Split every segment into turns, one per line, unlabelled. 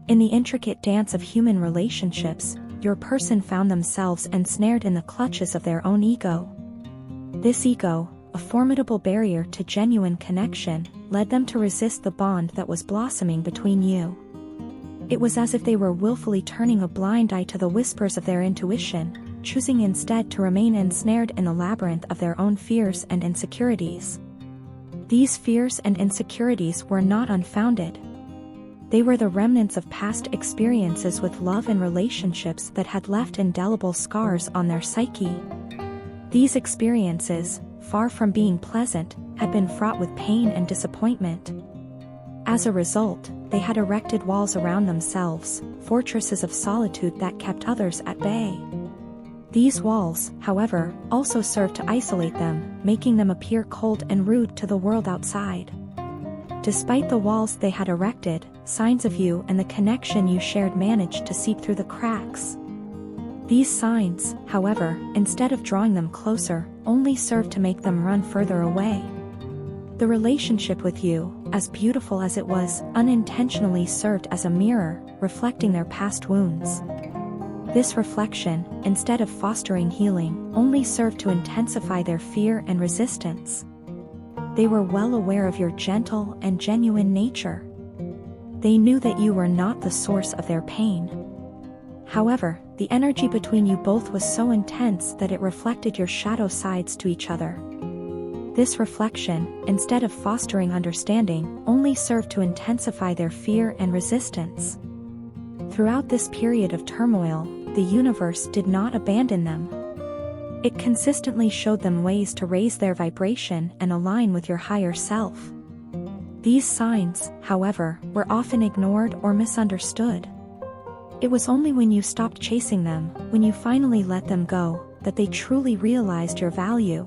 In the intricate dance of human relationships, your person found themselves ensnared in the clutches of their own ego. This ego, a formidable barrier to genuine connection, led them to resist the bond that was blossoming between you. It was as if they were willfully turning a blind eye to the whispers of their intuition, choosing instead to remain ensnared in the labyrinth of their own fears and insecurities. These fears and insecurities were not unfounded. They were the remnants of past experiences with love and relationships that had left indelible scars on their psyche. These experiences, far from being pleasant, had been fraught with pain and disappointment. As a result, they had erected walls around themselves, fortresses of solitude that kept others at bay. These walls, however, also served to isolate them, making them appear cold and rude to the world outside. Despite the walls they had erected, signs of you and the connection you shared managed to seep through the cracks. These signs, however, instead of drawing them closer, only served to make them run further away. The relationship with you, as beautiful as it was, unintentionally served as a mirror, reflecting their past wounds. This reflection, instead of fostering healing, only served to intensify their fear and resistance. They were well aware of your gentle and genuine nature. They knew that you were not the source of their pain. However, the energy between you both was so intense that it reflected your shadow sides to each other. This reflection, instead of fostering understanding, only served to intensify their fear and resistance. Throughout this period of turmoil, the universe did not abandon them. It consistently showed them ways to raise their vibration and align with your higher self. These signs, however, were often ignored or misunderstood. It was only when you stopped chasing them, when you finally let them go, that they truly realized your value.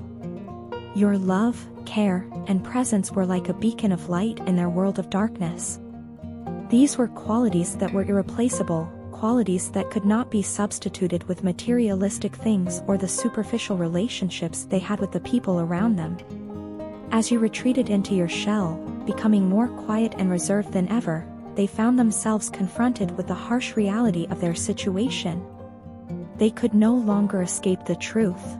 Your love, care, and presence were like a beacon of light in their world of darkness. These were qualities that were irreplaceable, qualities that could not be substituted with materialistic things or the superficial relationships they had with the people around them. As you retreated into your shell, becoming more quiet and reserved than ever, they found themselves confronted with the harsh reality of their situation. They could no longer escape the truth.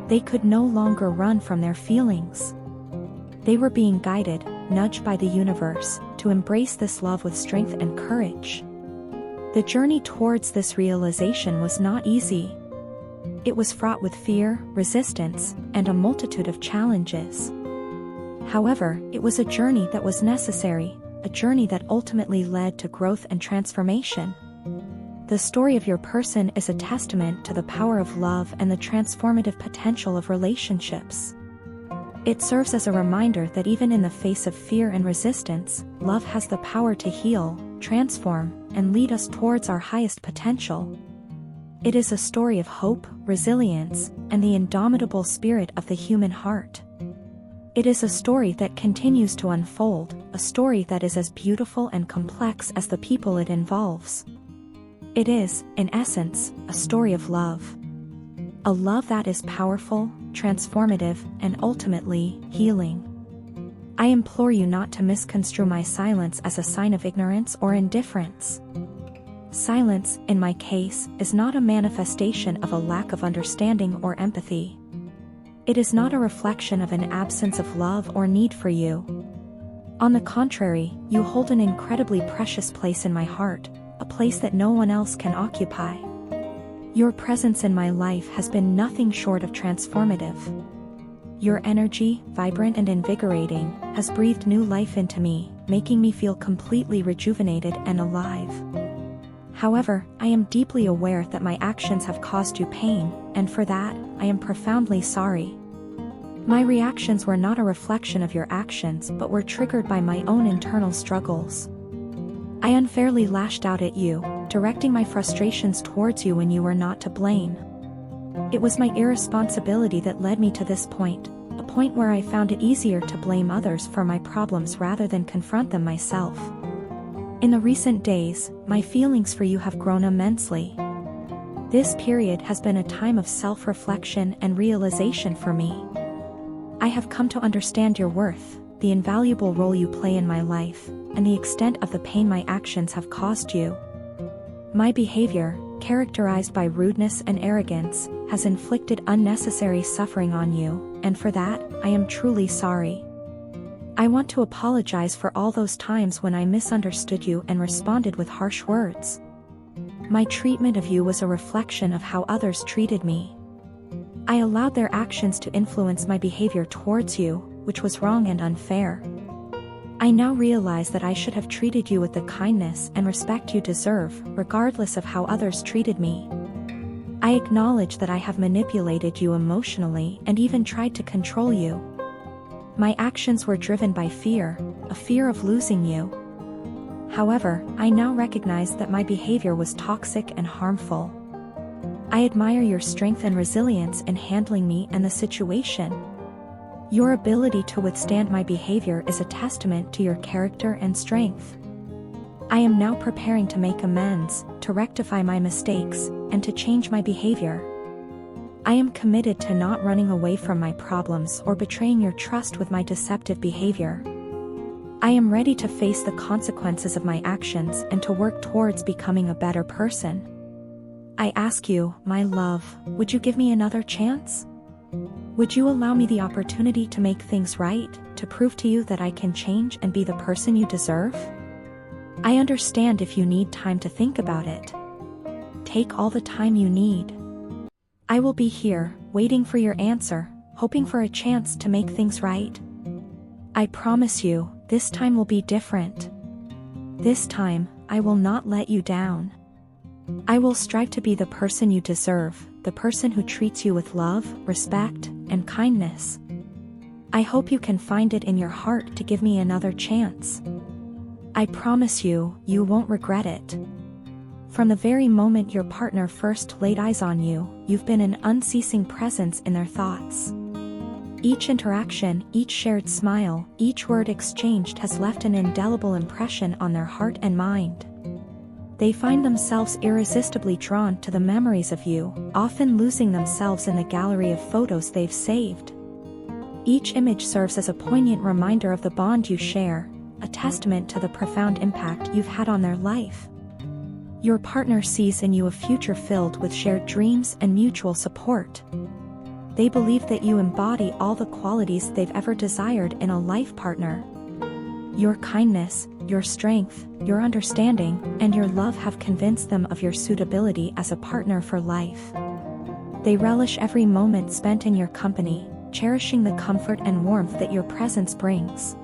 They could no longer run from their feelings. They were being guided, nudged by the universe, to embrace this love with strength and courage. The journey towards this realization was not easy. It was fraught with fear, resistance, and a multitude of challenges. However, it was a journey that was necessary, a journey that ultimately led to growth and transformation. The story of your person is a testament to the power of love and the transformative potential of relationships. It serves as a reminder that even in the face of fear and resistance, love has the power to heal, transform, and lead us towards our highest potential. It is a story of hope, resilience, and the indomitable spirit of the human heart. It is a story that continues to unfold, a story that is as beautiful and complex as the people it involves. It is, in essence, a story of love. A love that is powerful, transformative, and ultimately, healing. I implore you not to misconstrue my silence as a sign of ignorance or indifference. Silence, in my case, is not a manifestation of a lack of understanding or empathy. It is not a reflection of an absence of love or need for you. On the contrary, you hold an incredibly precious place in my heart, a place that no one else can occupy. Your presence in my life has been nothing short of transformative. Your energy, vibrant and invigorating, has breathed new life into me, making me feel completely rejuvenated and alive. However, I am deeply aware that my actions have caused you pain, and for that, I am profoundly sorry. My reactions were not a reflection of your actions but were triggered by my own internal struggles. I unfairly lashed out at you, directing my frustrations towards you when you were not to blame. It was my irresponsibility that led me to this point, a point where I found it easier to blame others for my problems rather than confront them myself. In the recent days, my feelings for you have grown immensely. This period has been a time of self-reflection and realization for me. I have come to understand your worth, the invaluable role you play in my life, and the extent of the pain my actions have caused you. My behavior, characterized by rudeness and arrogance, has inflicted unnecessary suffering on you, and for that, I am truly sorry. I want to apologize for all those times when I misunderstood you and responded with harsh words. My treatment of you was a reflection of how others treated me. I allowed their actions to influence my behavior towards you, which was wrong and unfair. I now realize that I should have treated you with the kindness and respect you deserve, regardless of how others treated me. I acknowledge that I have manipulated you emotionally and even tried to control you. My actions were driven by fear, a fear of losing you. However, I now recognize that my behavior was toxic and harmful. I admire your strength and resilience in handling me and the situation. Your ability to withstand my behavior is a testament to your character and strength. I am now preparing to make amends, to rectify my mistakes, and to change my behavior. I am committed to not running away from my problems or betraying your trust with my deceptive behavior. I am ready to face the consequences of my actions and to work towards becoming a better person. I ask you, my love, would you give me another chance? Would you allow me the opportunity to make things right, to prove to you that I can change and be the person you deserve? I understand if you need time to think about it. Take all the time you need. I will be here, waiting for your answer, hoping for a chance to make things right. I promise you, this time will be different. This time, I will not let you down. I will strive to be the person you deserve, the person who treats you with love, respect, and kindness. I hope you can find it in your heart to give me another chance. I promise you, you won't regret it. From the very moment your partner first laid eyes on you, you've been an unceasing presence in their thoughts. Each interaction, each shared smile, each word exchanged has left an indelible impression on their heart and mind. They find themselves irresistibly drawn to the memories of you, often losing themselves in the gallery of photos they've saved. Each image serves as a poignant reminder of the bond you share, a testament to the profound impact you've had on their life. Your partner sees in you a future filled with shared dreams and mutual support. They believe that you embody all the qualities they've ever desired in a life partner. Your kindness, your strength, your understanding, and your love have convinced them of your suitability as a partner for life. They relish every moment spent in your company, cherishing the comfort and warmth that your presence brings.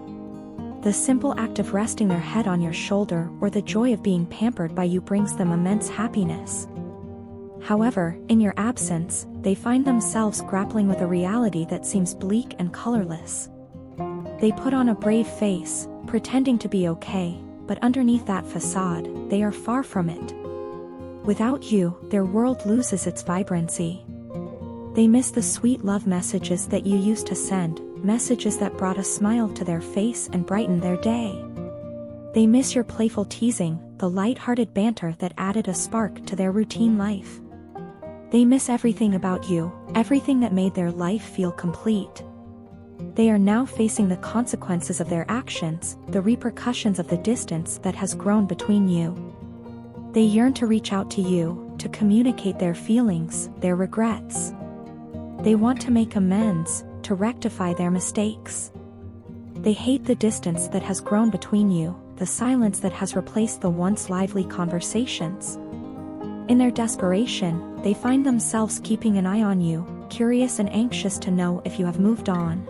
The simple act of resting their head on your shoulder or the joy of being pampered by you brings them immense happiness. However, in your absence, they find themselves grappling with a reality that seems bleak and colorless. They put on a brave face, pretending to be okay, but underneath that facade, they are far from it. Without you, their world loses its vibrancy. They miss the sweet love messages that you used to send, messages that brought a smile to their face and brightened their day. They miss your playful teasing, the light-hearted banter that added a spark to their routine life. They miss everything about you, everything that made their life feel complete. They are now facing the consequences of their actions, the repercussions of the distance that has grown between you. They yearn to reach out to you, to communicate their feelings, their regrets. They want to make amends, to rectify their mistakes. They hate the distance that has grown between you, the silence that has replaced the once lively conversations. In their desperation, they find themselves keeping an eye on you, curious and anxious to know if you have moved on.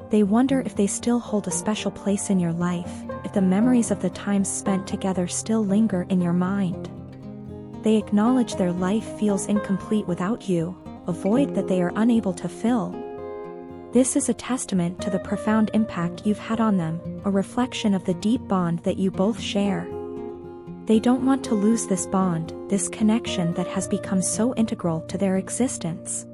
They wonder if they still hold a special place in your life, if the memories of the times spent together still linger in your mind. They acknowledge their life feels incomplete without you, a void that they are unable to fill. This is a testament to the profound impact you've had on them, a reflection of the deep bond that you both share. They don't want to lose this bond, this connection that has become so integral to their existence.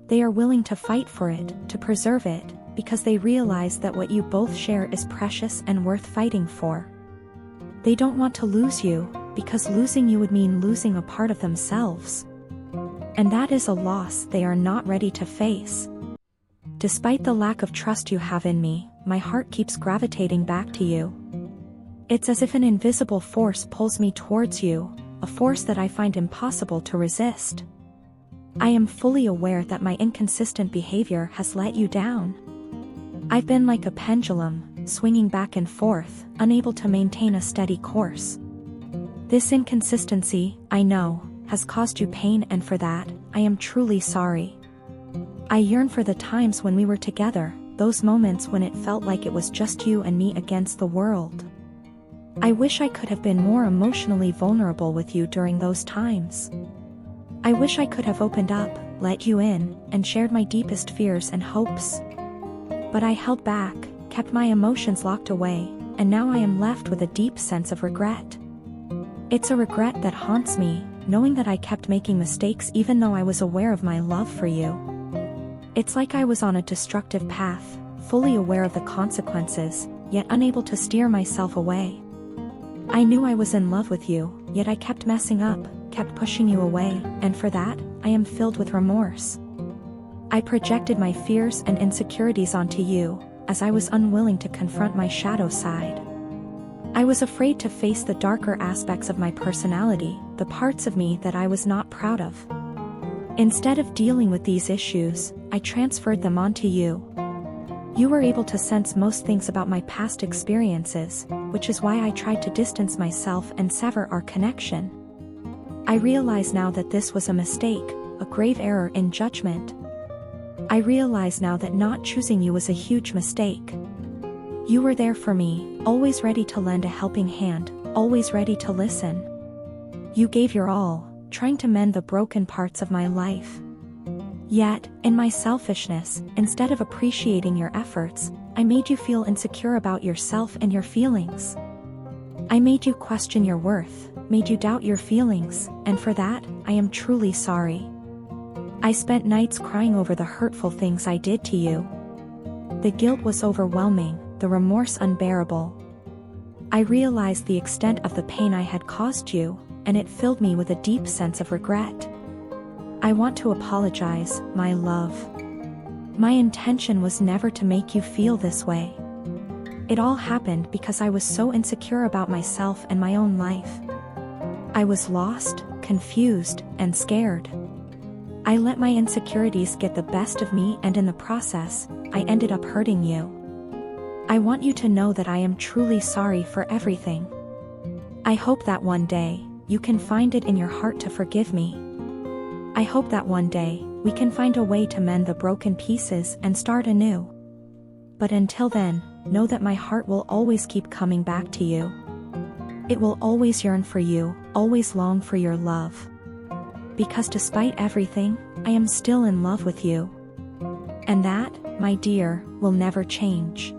They are willing to fight for it, to preserve it, because they realize that what you both share is precious and worth fighting for. They don't want to lose you, because losing you would mean losing a part of themselves. And that is a loss they are not ready to face. Despite the lack of trust you have in me, my heart keeps gravitating back to you. It's as if an invisible force pulls me towards you, a force that I find impossible to resist. I am fully aware that my inconsistent behavior has let you down. I've been like a pendulum, swinging back and forth, unable to maintain a steady course. This inconsistency, I know, has caused you pain, and for that, I am truly sorry. I yearn for the times when we were together, those moments when it felt like it was just you and me against the world. I wish I could have been more emotionally vulnerable with you during those times. I wish I could have opened up, let you in, and shared my deepest fears and hopes. But I held back, kept my emotions locked away, and now I am left with a deep sense of regret. It's a regret that haunts me, knowing that I kept making mistakes even though I was aware of my love for you. It's like I was on a destructive path, fully aware of the consequences, yet unable to steer myself away. I knew I was in love with you, yet I kept messing up, kept pushing you away, and for that, I am filled with remorse. I projected my fears and insecurities onto you, as I was unwilling to confront my shadow side. I was afraid to face the darker aspects of my personality, the parts of me that I was not proud of. Instead of dealing with these issues, I transferred them onto you. You were able to sense most things about my past experiences, which is why I tried to distance myself and sever our connection. I realize now that this was a mistake, a grave error in judgment. I realize now that not choosing you was a huge mistake. You were there for me, always ready to lend a helping hand, always ready to listen. You gave your all, trying to mend the broken parts of my life. Yet, in my selfishness, instead of appreciating your efforts, I made you feel insecure about yourself and your feelings. I made you question your worth, made you doubt your feelings, and for that, I am truly sorry. I spent nights crying over the hurtful things I did to you. The guilt was overwhelming, the remorse unbearable. I realized the extent of the pain I had caused you, and it filled me with a deep sense of regret. I want to apologize, my love. My intention was never to make you feel this way. It all happened because I was so insecure about myself and my own life. I was lost, confused, and scared. I let my insecurities get the best of me, and in the process, I ended up hurting you. I want you to know that I am truly sorry for everything. I hope that one day, you can find it in your heart to forgive me. I hope that one day, we can find a way to mend the broken pieces and start anew. But until then, know that my heart will always keep coming back to you. It will always yearn for you, always long for your love. Because despite everything, I am still in love with you. And that, my dear, will never change.